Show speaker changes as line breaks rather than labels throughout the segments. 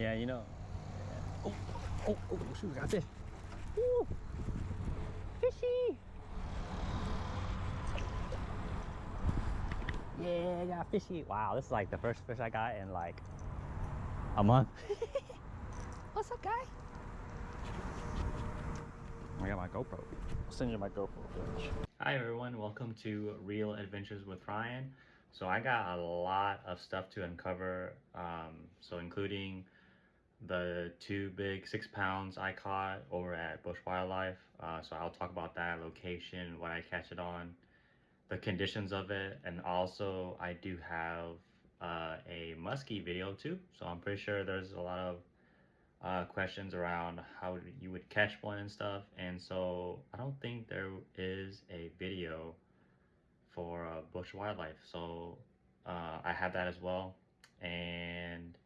Yeah, you know. Oh, oh, shoot, got fish. Woo! Fishy! Yeah, I got fishy. Wow, this is like the first fish I got in like a month. What's up, guy? I got my GoPro. I'll send you my GoPro footage. Hi everyone, welcome to Real Adventures with Ryan. So I got a lot of stuff to uncover, so including the 2 big 6 pounds I caught over at Busch Wildlife. So I'll talk about that location, what I catch it on, the conditions of it, and also I do have a muskie video too. So I'm pretty sure there's a lot of questions around how you would catch one and stuff, and so I don't think there is a video for Busch Wildlife, so I have that as well, and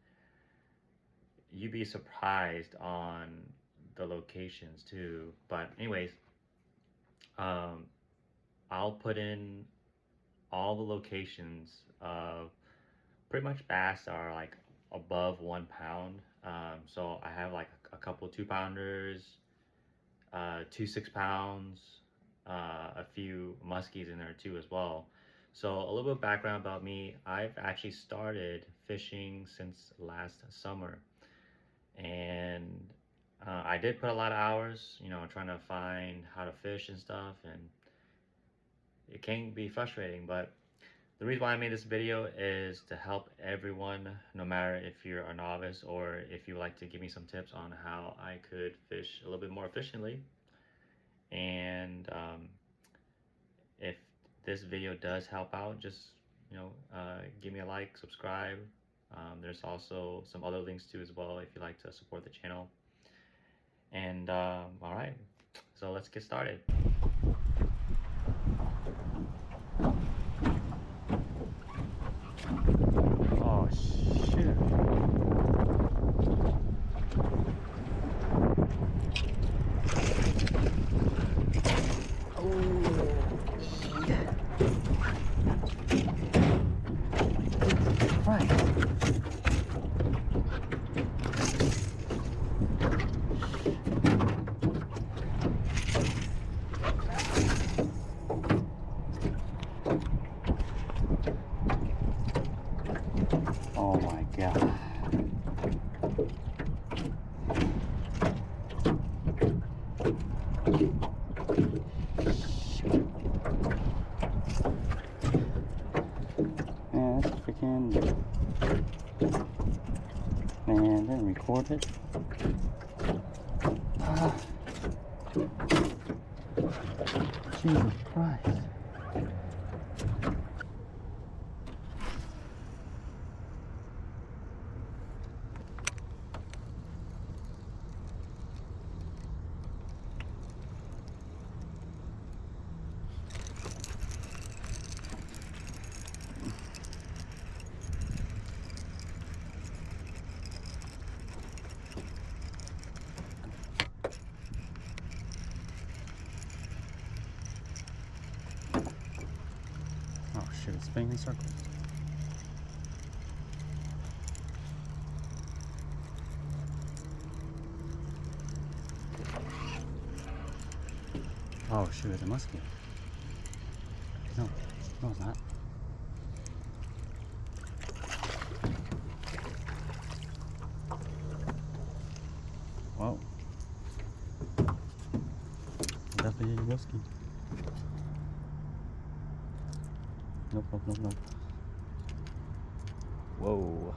you'd be surprised on the locations too. But anyways, I'll put in all the locations of pretty much bass are like above 1 pound. So I have like a couple 2-pounders, 2 6-pounds, a few muskies in there too as well. So a little bit of background about me. I've actually started fishing since last summer, and I did put a lot of hours, you know, trying to find how to fish and stuff, and it can be frustrating, but the reason why I made this video is to help everyone, no matter if you're a novice or if you like to give me some tips on how I could fish a little bit more efficiently. And if this video does help out, just, you know, give me a like, subscribe. There's also some other links too as well if you like to support the channel. And all right, so let's get started. Oh shoot. Oh shit. Right. Oh my god. Man, that's freaking... Man, didn't record it. Jesus Christ. Oh shit, it's spinning in circles. Oh shoot, it's a muskie. No, no it's not. Whoa. Definitely a muskie. Nope, nope, nope, nope. Whoa.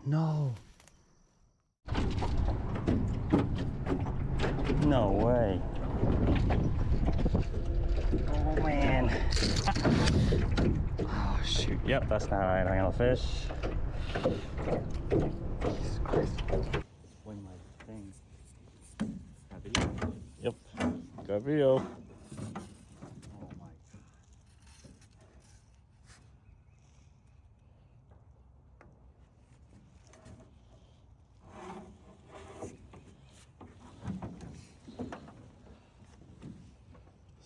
No. No way. Oh man. Oh shoot. Yep, that's not right. I'm gonna fish. Jesus Christ. Swing my thing. Got video? Yep. Got video. Oh my god.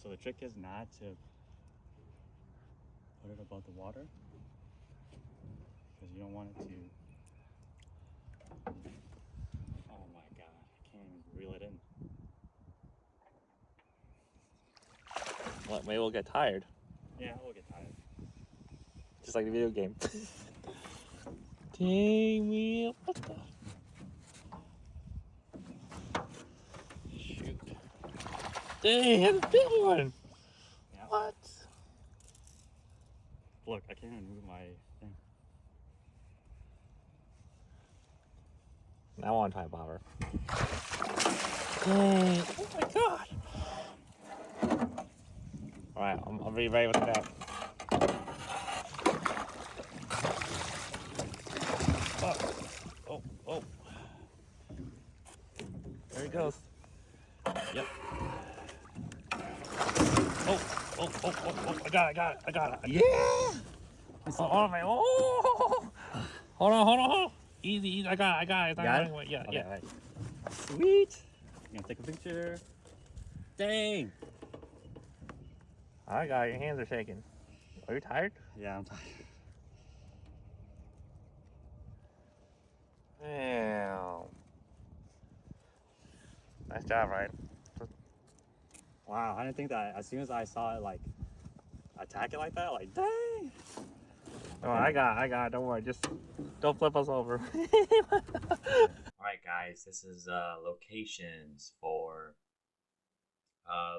So the trick is not to put it above the water, because you don't want it to. Oh my god, I can't even reel it in.
Well, maybe we'll get tired.
Yeah, we'll get tired.
Just like the video game. Dang me, what the? Shoot. Dang, that's a big one.
Yeah.
What?
Look, I can't even move my thing.
Now on time, Bobber. Dang, oh my god. Alright, I'll be ready with the net. Oh. There he goes. Yep. Oh, I got it. Yeah! Oh, man. Oh! Hold on. Easy. I got it.
Got it?
Yeah,
Okay,
yeah.
right. Sweet. I'm gonna take a picture. Dang.
I got it. Your hands are shaking. Are you tired?
Yeah, I'm tired.
Damn. Nice job, right?
Wow, I didn't think that as soon as I saw it like attack it like that, like dang.
Oh, I got it. Don't worry. Just don't flip us over.
Alright guys, this is locations for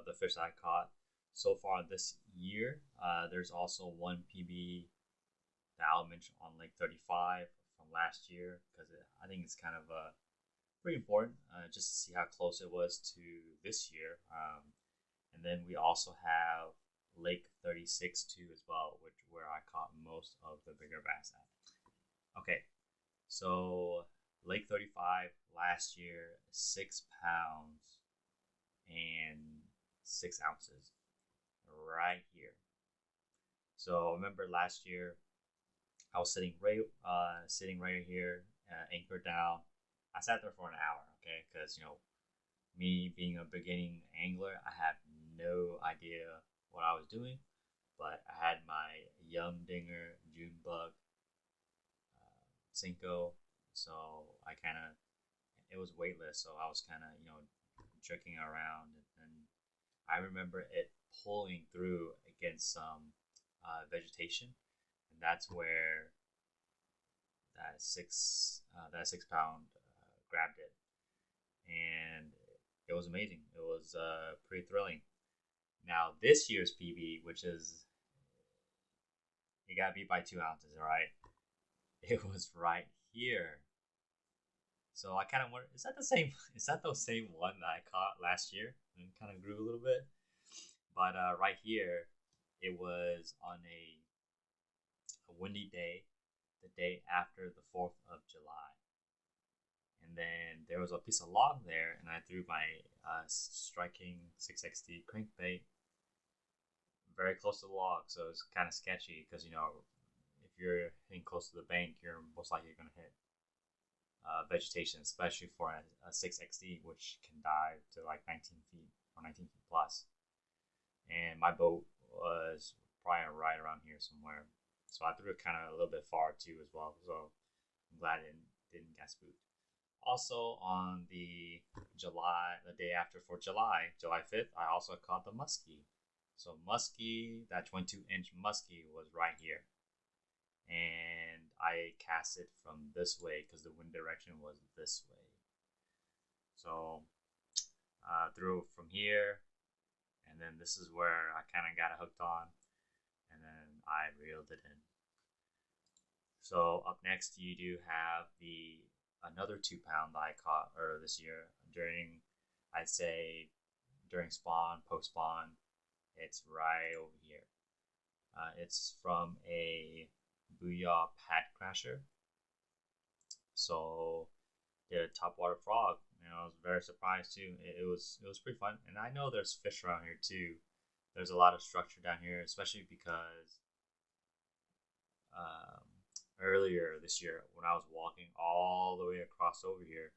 the fish that I caught so far this year. There's also one PB that I'll mention on Lake 35 from last year, because I think it's kind of pretty important just to see how close it was to this year. And then we also have Lake 36 too as well, where I caught most of the bigger bass at. Okay, so Lake 35 last year, 6 pounds and 6 ounces right here. So remember last year I was sitting right here, anchored down. I sat there for an hour, okay, because me being a beginning angler, I had no idea what I was doing, but I had my Yum Dinger June Bug Cinco, so it was weightless, so I was kind of jerking around, and I remember it pulling through against some vegetation, and that's where that 6 pound grabbed it, and it was amazing. It was pretty thrilling. Now this year's PB, which is it got beat by 2 ounces, right? It was right here. So I kind of wonder, is that the same? Is that the same one that I caught last year and kind of grew a little bit? But right here, it was on a windy day, the day after the 4th of July. And then there was a piece of log there, and I threw my striking 6XD crankbait very close to the log, so it's kind of sketchy because if you're hitting close to the bank, you're most likely going to hit vegetation, especially for a 6XD, which can dive to like 19 feet or 19 feet plus. And my boat was probably right around here somewhere, so I threw it kind of a little bit far too as well. So I'm glad it didn't get spooked. Also on the day after for July 5th, I also caught the muskie. So muskie, that 22-inch muskie was right here. And I cast it from this way because the wind direction was this way. So threw it from here, and then this is where I kind of got it hooked on, and then I reeled it in. So up next, you do have the another 2 pound that I caught earlier this year during, I'd say, during spawn, post spawn. It's right over here. It's from a Booyah Pad Crasher. So the topwater frog. I was very surprised too. It was pretty fun, and I know there's fish around here too. There's a lot of structure down here, especially because um, earlier this year when I was walking all the way across over here,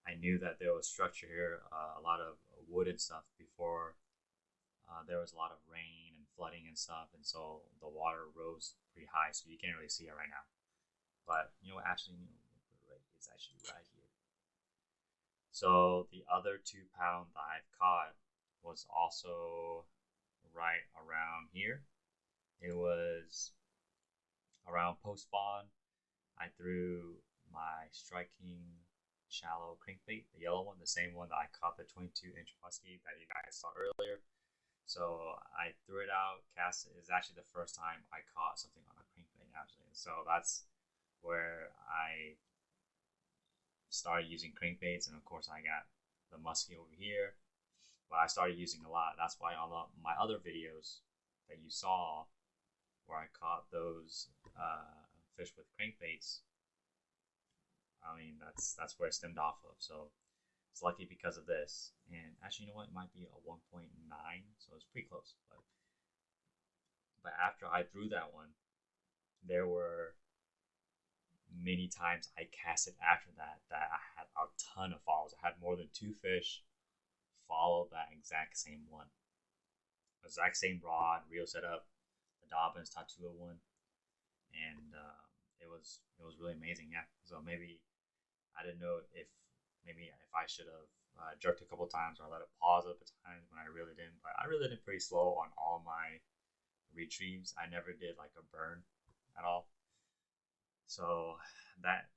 I knew that there was structure here, a lot of wood and stuff before there was a lot of rain and flooding and stuff, and so the water rose pretty high, so you can't really see it right now. But actually, it's actually right here. So the other 2 pound that I've caught was also right around here. It was around post spawn. I threw my striking shallow crankbait, the yellow one, the same one that I caught the 22-inch muskie that you guys saw earlier. So I threw it out, cast it. It's actually the first time I caught something on a crankbait, actually. So that's where I started using crankbaits, and of course I got the muskie over here. But I started using a lot. That's why on my other videos that you saw, where I caught those fish with crankbaits, I mean that's where it stemmed off of. So it's lucky because of this. And actually, you know what? It might be a 1.9, so it's pretty close. But after I threw that one, there were many times I casted after that I had a ton of follows. I had more than 2 fish follow that exact same one, exact same rod, reel setup, the Dobbins Tatula one, and it was really amazing. Yeah. So maybe I didn't know if I should have jerked a couple times or let it pause up at times when I really didn't. But I really did pretty slow on all my retrieves. I never did like a burn at all. So that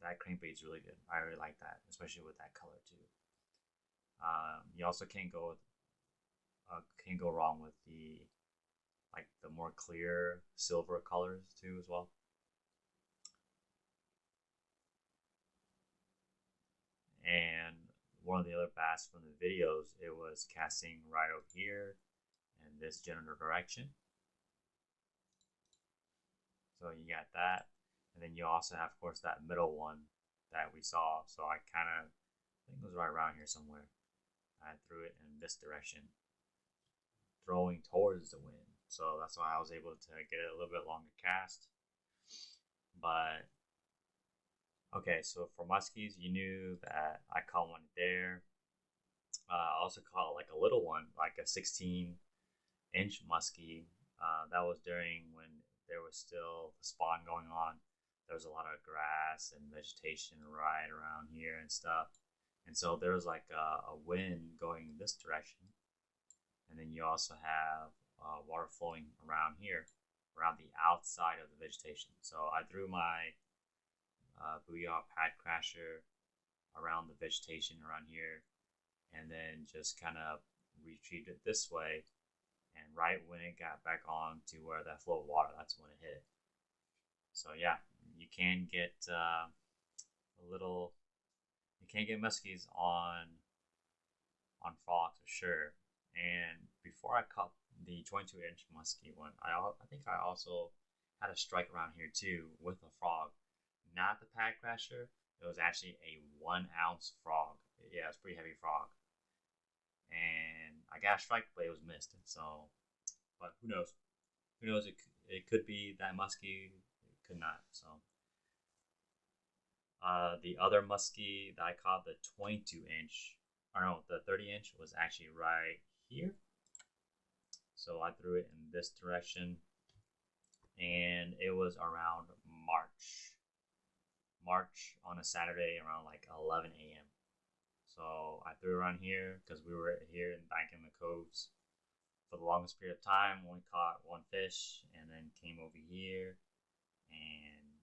crankbait's really good. I really like that, especially with that color too. You also can't go wrong with the more clear silver colors too as well. And one of the other bass from the videos, it was casting right over here in this general direction. So you got that, and then you also have, of course, that middle one that we saw. So I think it was right around here somewhere. I threw it in this direction, throwing towards the wind. So that's why I was able to get it a little bit longer cast. But okay, so for muskies, you knew that I caught one there. I also caught like a little one, like a 16-inch muskie. That was during when there was still the spawn going on. There was a lot of grass and vegetation right around here and stuff. And so there was like a wind going this direction. And then you also have water flowing around here, around the outside of the vegetation. So I threw my Booyah Pad Crasher around the vegetation around here, and then just kind of retrieved it this way. And right when it got back on to where that flow of water, that's when it hit. So yeah, you can get muskies on frogs for sure. And before I caught the 22-inch muskie one, I think I also had a strike around here too with a frog. Not the Pad Crasher. It was actually a 1-ounce frog. Yeah, it's a pretty heavy frog. And I got a strike, but it was missed. So, but who knows? Who knows? It could be that muskie. It could not. So, the other muskie that I caught, the 22-inch, or no, the 30-inch, was actually right here. So I threw it in this direction, and it was around March on a Saturday around like 11 a.m. So I threw around here because we were here and back in the coves for the longest period of time. Only caught one fish, and then came over here, and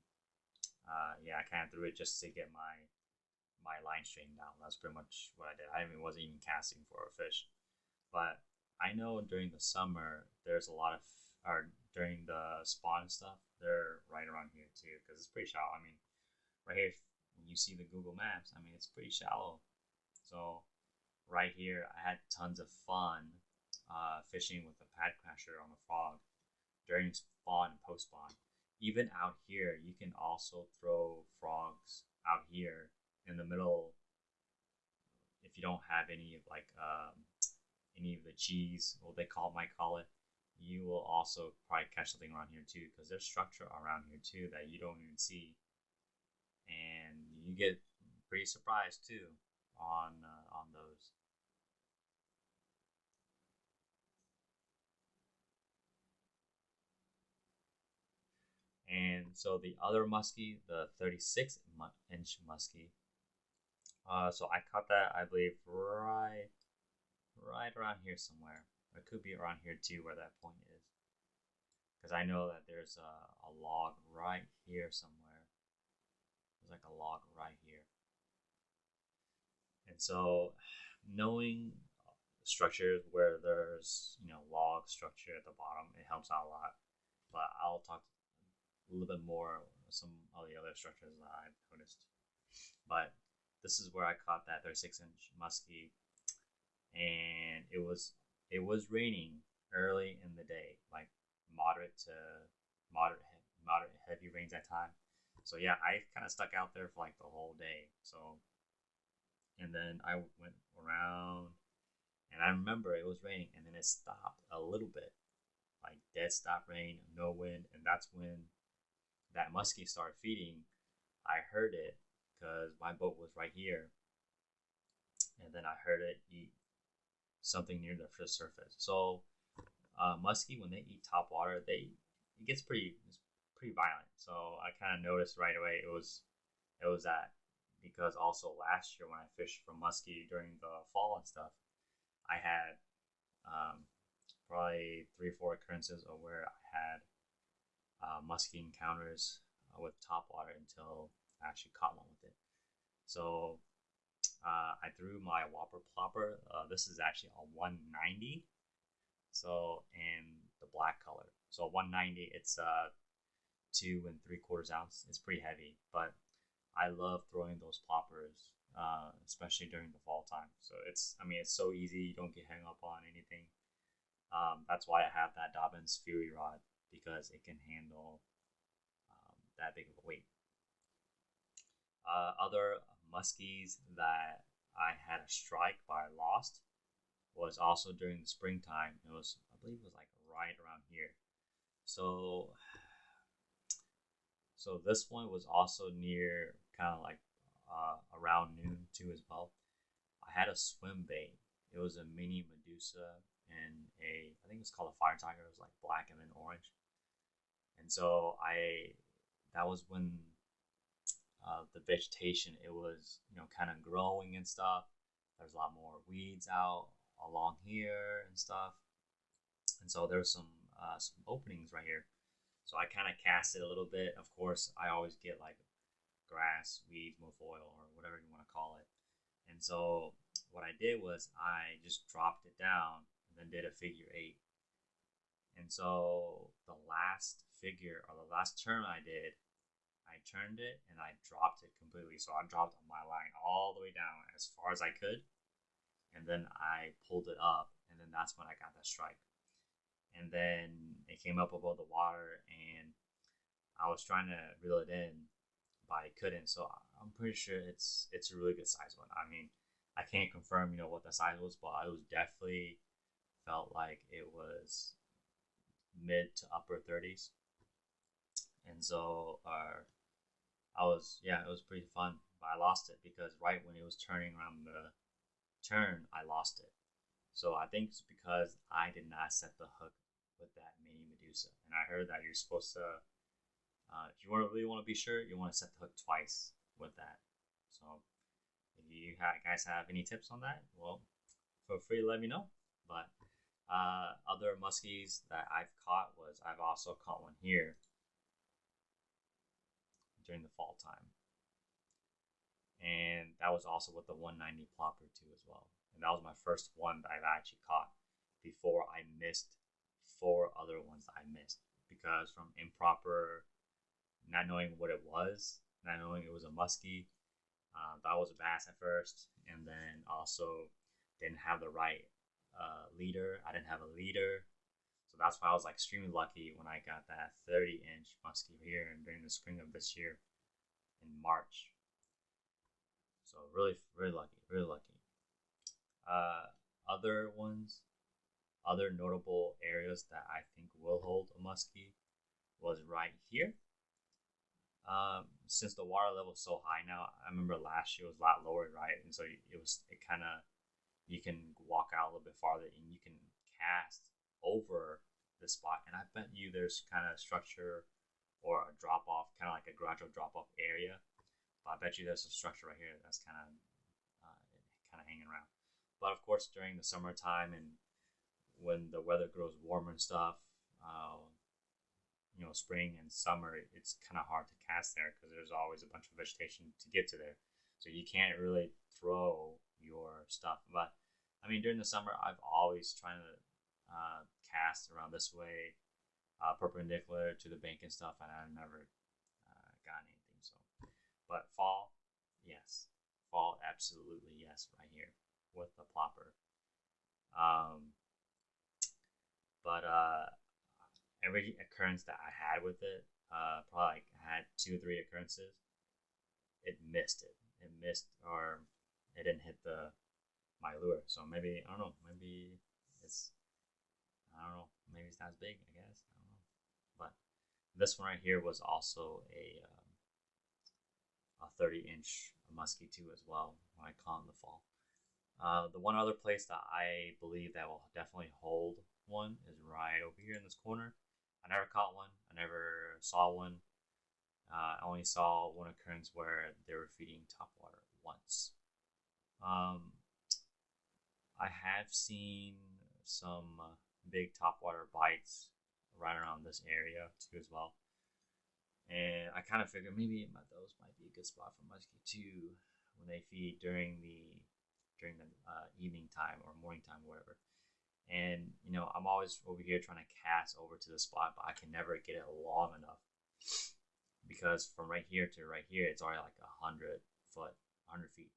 yeah, I kind of threw it just to get my line straightened out. That's pretty much what I did. Wasn't even casting for a fish, but I know during the summer there's a lot of or during the spawn and stuff, they're right around here too, because it's pretty shallow. I mean, right here, when you see the Google Maps, I mean, it's pretty shallow. So right here, I had tons of fun fishing with a pad crasher on the frog during spawn and post spawn. Even out here, you can also throw frogs out here in the middle if you don't have any of like any of the cheese, what they might call it. You will also probably catch something around here too, because there's structure around here too that you don't even see, and you get pretty surprised too on those. And so the other muskie, the 36-inch muskie, so I caught that, I believe, right around here somewhere. It could be around here too, where that point is, because I know that there's a log right here somewhere. There's like a log right here, and so knowing structures where there's log structure at the bottom, it helps out a lot. But I'll talk a little bit more some of the other structures that I've noticed. But this is where I caught that 36-inch muskie, and it was raining early in the day, like moderate to moderate heavy rains at time. So yeah, I kind of stuck out there for like the whole day. So, and then I went around, and I remember it was raining, and then it stopped a little bit, like dead stop rain, no wind, and that's when that muskie started feeding. I heard it because my boat was right here, and then I heard it eat something near the surface. So muskie, when they eat top water, it gets pretty violent. So I kind of noticed right away it was that, because also last year when I fished for muskie during the fall and stuff, I had probably 3 or 4 occurrences of where I had muskie encounters with top water until I actually caught one with it. So I threw my whopper plopper. This is actually a 190. So in the black color. So 190, it's 2 3/4 ounce. It's pretty heavy, but I love throwing those ploppers, especially during the fall time. So it's so easy. You don't get hung up on anything. That's why I have that Dobbins Fury rod, because it can handle that big of a weight. Other muskies that I had a strike but I lost was also during the springtime. I believe it was like right around here. So this one was also near kind of like around noon too as well. I had a swim bait. It was a mini Medusa and I think it's called a fire tiger. It was like black and then orange. And so that was when the vegetation, it was kind of growing and stuff. There's a lot more weeds out along here and stuff, and so there's some openings right here. So I kind of cast it a little bit. Of course, I always get like grass, weeds, milfoil, or whatever you want to call it. And so what I did was I just dropped it down and then did a figure 8. And so the last figure, or the last turn I did, I turned it and I dropped it completely. So I dropped my line all the way down as far as I could, and then I pulled it up, and then that's when I got that strike. And then it came up above the water, and I was trying to reel it in, but I couldn't. So I'm pretty sure it's a really good size one. I mean, I can't confirm what the size was, but it was definitely felt like it was mid to upper 30s. And so it was pretty fun, but I lost it because right when it was turning around the turn, I lost it. So I think it's because I did not set the hook with that mini Medusa. And I heard that you're supposed to, if you really want to be sure, you want to set the hook twice with that. So if you guys have any tips on that, well, feel free to let me know. But other muskies that I've caught was, I've also caught one here during the fall time, and that was also with the 190 plopper too as well. And that was my first one that I've actually caught before I missed 4 other ones that I missed because from improper, not knowing what it was, not knowing it was a muskie. Thought it was a bass at first, and then also didn't have the right leader. I didn't have a leader, so that's why I was like extremely lucky when I got that 30-inch muskie here and during the spring of this year in March. So really, really lucky, really lucky. Other ones, other notable areas that I think will hold a muskie was right here. Since the water level is so high now, I remember last year was a lot lower, right? And so it kind of, you can walk out a little bit farther and you can cast over the spot. And I bet you there's kind of structure or a drop off, kind of like a gradual drop off area. But I bet you there's a structure right here that's kind of hanging around. But of course, during the summertime and when the weather grows warmer and stuff, spring and summer, it's kind of hard to cast there because there's always a bunch of vegetation to get to there. So you can't really throw your stuff. But I mean, during the summer, I've always trying to cast around this way, perpendicular to the bank and stuff, and I never got anything. So, but fall, yes, fall, absolutely yes, right here with the plopper. But every occurrence that I had with it, probably like I had 2 or 3 occurrences, it missed it. It missed, or it didn't hit my lure. So maybe, I don't know, maybe it's not as big, I guess. I don't know. But this one right here was also a 30-inch muskie too as well when I caught in the fall. The one other place that I believe that will definitely hold one is right over here in this corner. I never caught one. I never saw one. I only saw one occurrence where they were feeding topwater once. I have seen some big topwater bites right around this area too as well. And I kind of figured maybe those might be a good spot for muskie too when they feed during the evening time or morning time, whatever. And I'm always over here trying to cast over to the spot, but I can never get it long enough because from right here to right here, it's already like 100 feet.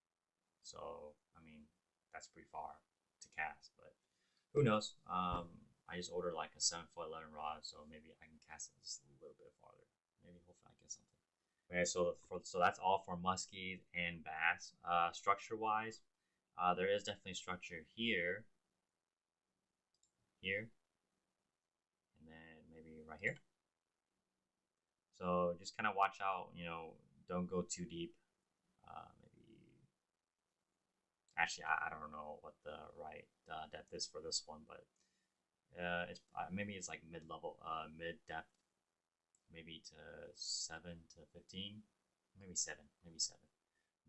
So I mean, that's pretty far to cast, but who knows? I just ordered like a 7-foot 11 rod, so maybe I can cast it just a little bit farther. Maybe hopefully I get something. Okay, so that's all for muskies and bass. Structure wise, there is definitely structure here, and then maybe right here. So just kind of watch out. Don't go too deep. Maybe actually, I don't know what the right depth is for this one, but maybe it's like mid depth, maybe to 7 to 15, maybe 7.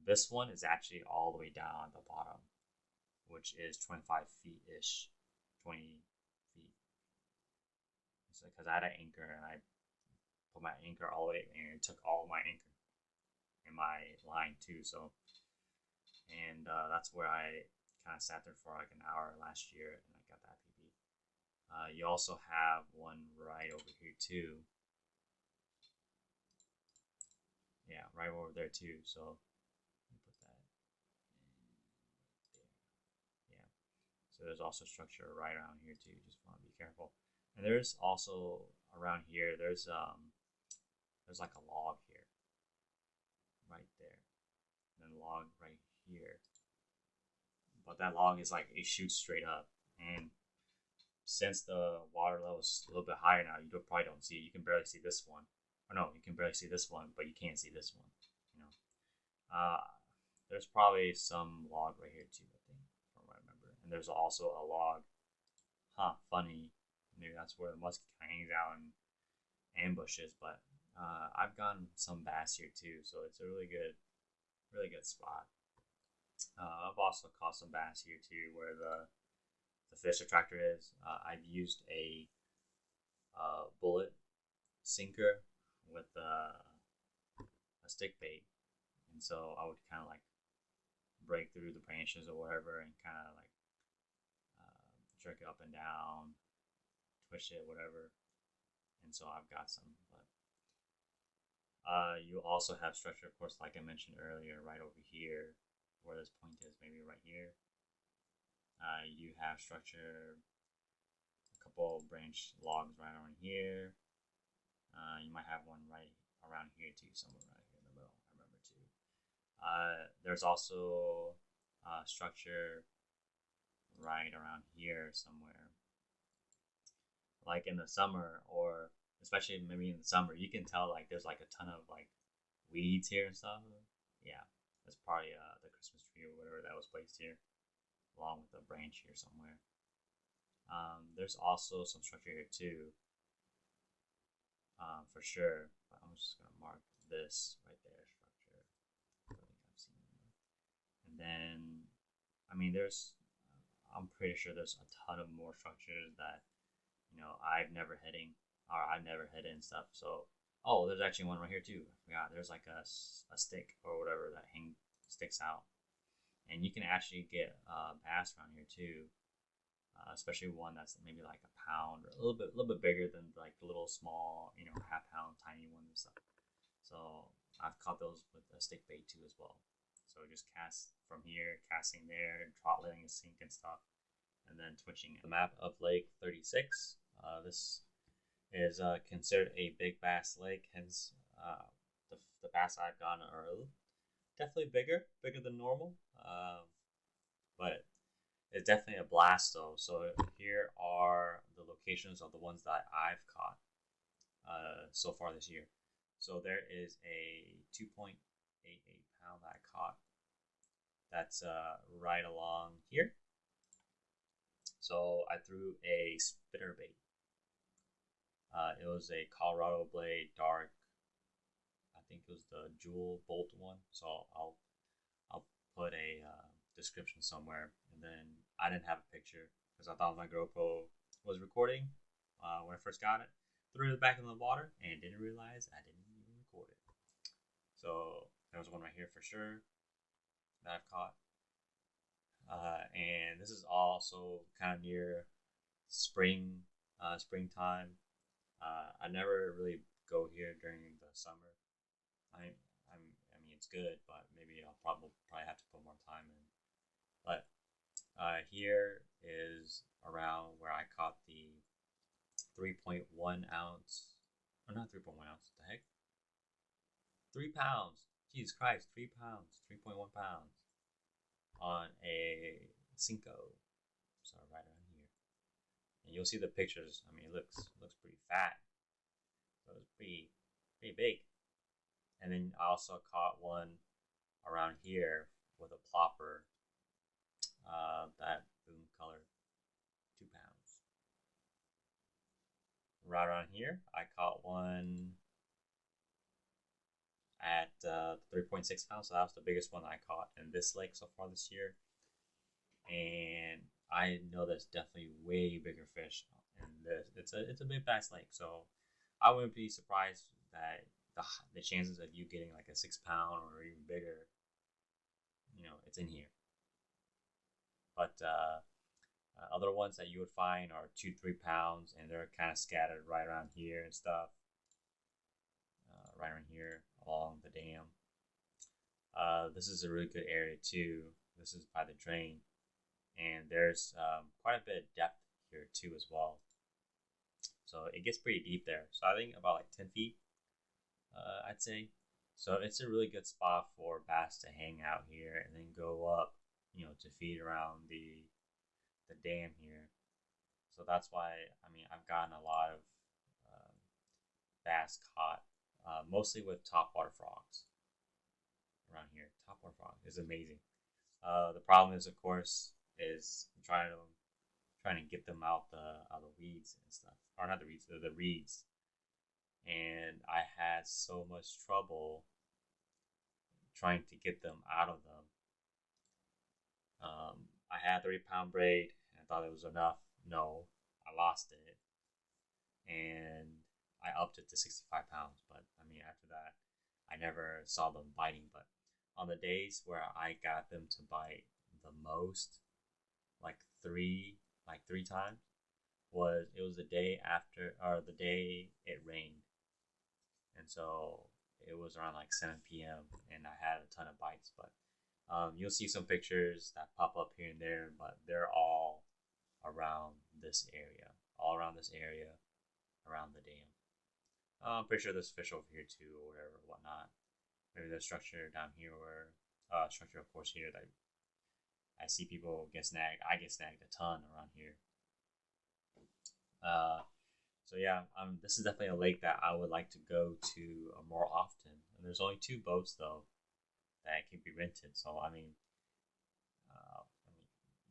This one is actually all the way down at the bottom, which is 25 feet ish, 20 feet. So because I had an anchor and I put my anchor all the way, and it took all of my anchor and my line too. So, and that's where I kind of sat there for like an hour last year, and I got that PB. You also have one right over here too. Yeah, right over there too. So let me put that in right there. Yeah. So there's also structure right around here too. Just want to be careful. And there's also around here. There's like a log here, right there, and then log right here. But that log is like it shoots straight up, and since the water level is a little bit higher now, you probably don't see it. You can barely see this one. Or no, you can barely see this one, but you can't see this one. There's probably some log right here too, I think, from what I remember. And there's also a log. Funny. Maybe that's where the muskie kind of hangs out in ambushes. But I've gotten some bass here too, so it's a really good spot. I've also caught some bass here too, where the fish attractor is. I've used a bullet sinker with a stick bait, and so I would kind of like break through the branches or whatever and kind of like jerk it up and down twitch it, whatever. And so I've got some. But you also have structure, of course, like I mentioned earlier, right over here, where this point is, maybe right here. You have structure, a couple branch logs right around here. You might have one right around here too, somewhere right here in the middle. I remember too. There's also structure right around here somewhere. Like in the summer, or especially maybe in the summer, you can tell like there's like a ton of like weeds here and stuff. Yeah, that's probably the Christmas tree or whatever that was placed here, along with a branch here somewhere. There's also some structure here too, for sure. But I'm just gonna mark this right there, structure. I think I've seen it. And then, I mean, I'm pretty sure there's a ton of more structures that I've never hit and stuff. So, oh, there's actually one right here too. I forgot. There's like a stick or whatever that sticks out, and you can actually get bass around here too. Especially one that's maybe like a pound or a little bit bigger than like the little small, half pound tiny ones and stuff. So I've caught those with a stick bait too as well. So just cast from here, casting there, trot letting it sink and stuff, and then twitching it. The map of Lake 36. This is considered a big bass lake, hence the bass I've gotten are definitely bigger than normal. But it's definitely a blast though. So here are the locations of the ones that I've caught so far this year. So there is a 2.88 pound that I caught. That's right along here. So I threw a spitter bait. It was a Colorado blade dark. I think it was the jewel bolt one. So I'll put a description somewhere. And then I didn't have a picture because I thought my GoPro was recording when I first got it. Threw it back in the water and didn't realize I didn't even record it. So there was one right here for sure that I've caught. And this is also kind of near springtime. I never really go here during the summer. I mean, it's good, but maybe I'll probably have to put more time in. But here is around where I caught the 3.1 ounce. Oh, not 3.1 ounce. What the heck? 3 pounds. Jesus Christ, 3 pounds. 3.1 pounds on a Cinco. So right around here. And you'll see the pictures. I mean, it looks pretty fat. So it's pretty big. And then I also caught one around here with a plopper. That boom color, 2 pounds. Right around here, I caught one at 3.6 pounds. So that was the biggest one I caught in this lake so far this year. And I know there's definitely way bigger fish in this. It's a big bass lake, so I wouldn't be surprised that the chances of you getting like a 6 pound or even bigger, it's in here. But other ones that you would find are 2-3 pounds, and they're kind of scattered right around here and stuff. Right around here along the dam. This is a really good area too. This is by the drain, and there's quite a bit of depth here too as well. So it gets pretty deep there. So I think about like 10 feet, I'd say. So it's a really good spot for bass to hang out here and then go up, to feed around the dam here. So that's why, I've gotten a lot of bass caught, mostly with topwater frogs around here. Topwater frog is amazing. The problem is, of course, is trying to get them out the weeds and stuff, or not the weeds, the reeds. And I had so much trouble trying to get them out of them. I had a 3-pound braid, and I thought it was enough. No, I lost it, and I upped it to 65 pounds. But after that, I never saw them biting. But on the days where I got them to bite the most, like three times, was it was the day after, or the day it rained, and so it was around like 7 p.m. and I had a ton of bites. But you'll see some pictures that pop up here and there, but they're all around this area, around the dam. I'm pretty sure there's fish over here too, or whatever, whatnot. Maybe there's structure down here, or structure, of course, here that I see people get snagged. I get snagged a ton around here. So yeah, this is definitely a lake that I would like to go to more often. And there's only 2 boats though that can be rented. So I mean,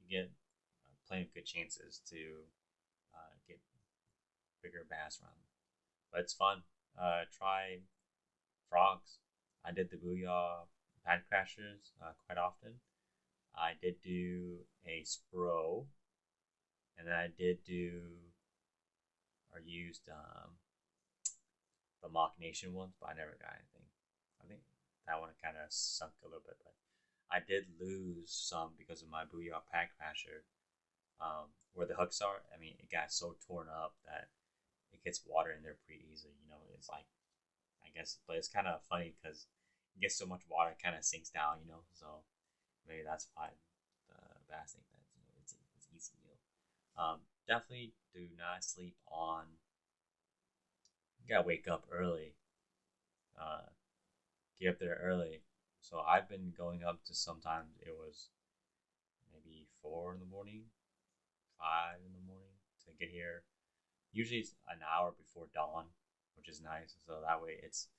you get plenty of good chances to get bigger bass around. But it's fun. Try frogs. I did the booyah pad crashers quite often. I did do a spro, and then I did do or used the Mock Nation ones, but I never got anything. I think that one kind of sunk a little bit, but I did lose some because of my Booyah Pad Crasher. Where the hooks are, I mean, it got so torn up that it gets water in there pretty easily. You know, it's like, I guess, but it's kind of funny because it gets so much water, it kind of sinks down, you know. So maybe that's why the bass think that, you know, it's easy, you know. Definitely do not sleep on. You gotta wake up early. Get up there early. So I've been going up to, sometimes it was maybe 4 in the morning, 5 in the morning to get here. Usually it's an hour before dawn, which is nice. So that way it's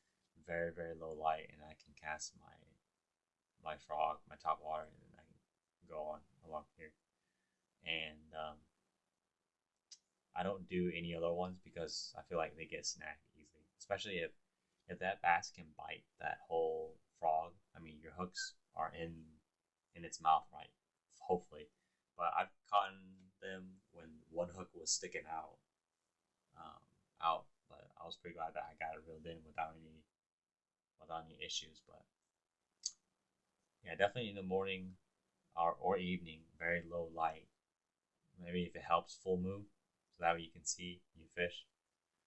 very, very low light, and I can cast my frog, my top water, and then I can go on along here. And I don't do any other ones because I feel like they get snagged easily, especially if that bass can bite that whole frog. I mean, your hooks are in its mouth, right? Hopefully, but I've caught them when one hook was sticking out, But I was pretty glad that I got it reeled in without any issues. But yeah, definitely in the morning or evening, very low light. Maybe if it helps, full moon, so that way you can see, you fish.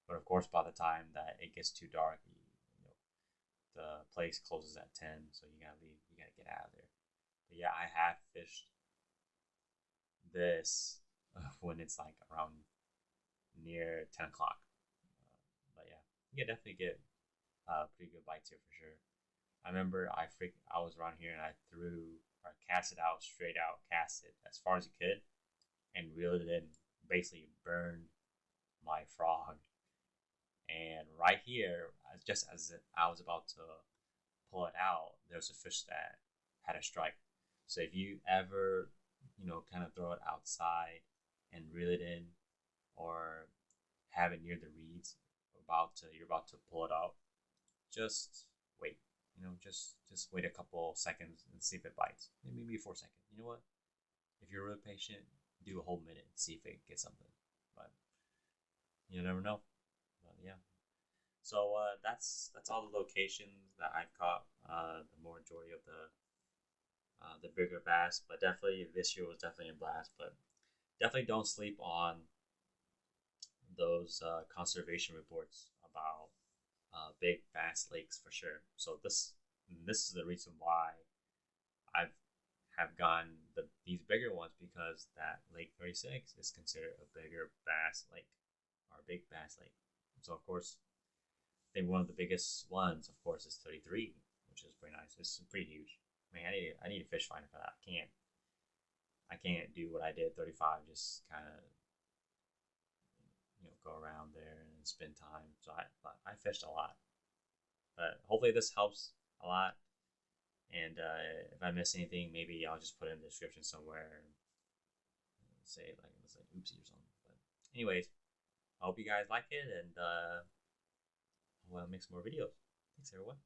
But of course, by the time that it gets too dark, you know, the place closes at 10, so you gotta leave. You gotta get out of there. But yeah, I have fished this when it's like around near 10 o'clock. But yeah, you can definitely get pretty good bites here for sure. I remember I was around here and I threw or cast it out straight out, cast it as far as you could, and reeled it in. Basically burned my frog. And right here, just as I was about to pull it out, there's a fish that had a strike. So if you ever, you know, kind of throw it outside and reel it in, or have it near the reeds, you're about to pull it out, just wait. You know, just wait a couple seconds and see if it bites. Maybe 4 seconds. You know what? If you're really patient, do a whole minute and see if it gets something. But you never know. But yeah. So that's all the locations that I've caught. The majority of the bigger bass, but definitely this year was definitely a blast. But definitely don't sleep on those conservation reports about big bass lakes for sure. So this is the reason why I've have gotten these bigger ones, because that Lake 36 is considered a bigger bass lake, or a big bass lake. So of course, I think one of the biggest ones, of course, is 33, which is pretty nice. It's pretty huge. I mean, I need a fish finder for that. I can't do what I did 35. Just kind of, you know, go around there and spend time. So I fished a lot. But hopefully this helps a lot. And if I miss anything, maybe I'll just put it in the description somewhere and say like it's like oopsie or something. But anyways, I hope you guys like it, and we'll make some more videos. Thanks everyone.